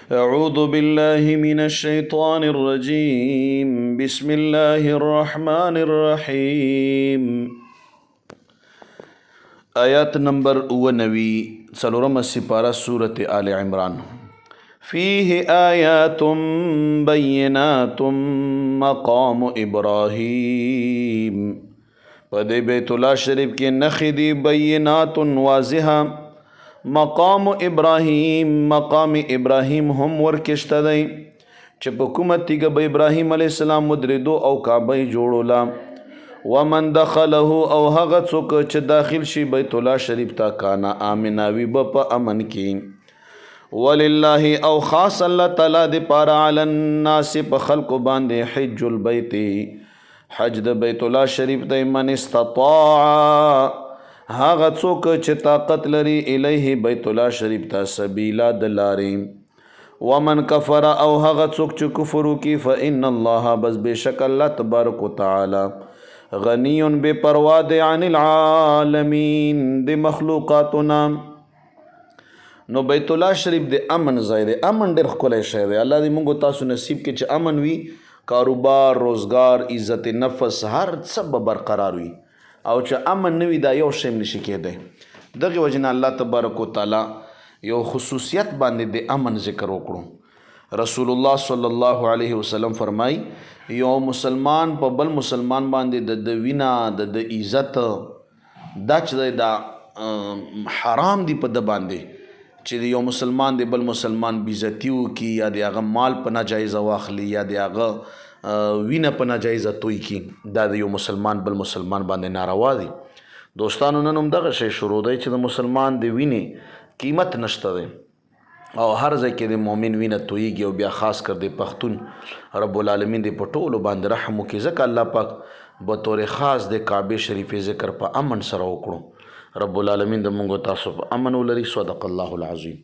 أعوذ بالله من الشيطان الرجيم بسم الله الرحمن الرحيم آیات نمبر 99 څلورمه سپاره سورة آل عمران. فيه آيات بينات مقام إبراهيم. په دې بیت الله شریف کې نښې دي بینات واضحه. مقام ابراهیم، مقام ابراهیم هم ورکشته دی چې په کومه تیږه به ابراهیم علیه السلام ودرېدو او کعبه یې جوړوله. ومن دخله او هغه څوک چې داخل شي بیت الله شریف ته کانا آمنا وي به په امن کې. ولله او خاص الله تعالی د پاره علی الناس په خلقو باندې حج البیت، حج د بیت الله شریف دی، من استطاع هغه څوک چې طاقت لري الیه بیت الله شریف ته سبیلا د لارې. ومن کفر او هغه څوک چې کفر وکړي فإن الله بس بشک الله تبارک وتعالی غنی بے پروا دی عن العالمین د مخلوقاتنا. نو بیت الله شریف د امن ځای دی، امن ډېر ښکلی شی دی. الله دې موږ تاسو نصیب کې چې امن وي، کاروبار، روزګار، عزت نفس هر څه به برقرار وي، او چې امن نه وي دا یو شی نشي کېدی. دغې وجې نه الله تبارک وتعالی یو خصوصیت باندې د امن ذکر وکړو. رسول الله صلی الله علیه وسلم فرمای یو مسلمان په بل مسلمان باندې د وینا د عزت دا چې دا حرام دی په د باندې چې یو مسلمان د بل مسلمان بیزتی وکړي یا د هغه مال په ناجایزه واخلي یا د هغه وینه په ناجایزه توی کی، دا د یو مسلمان بل مسلمان باندې ناروا دی. دوستانو نن هم دغه شی شروع دی چې د مسلمان د وینې قیمت نشته دی او هر ځای کې د مؤمن وینه تویږي، او بیا خاص کر د پښتون رب العالمین د په ټولو باندې رحم وکړي، ځکه الله پاک بطور خاص د کعبې شریفې ذکر په امن سره وکړو. رب العالمین د موږ تاسو په امن ولري. صدق الله العظیم.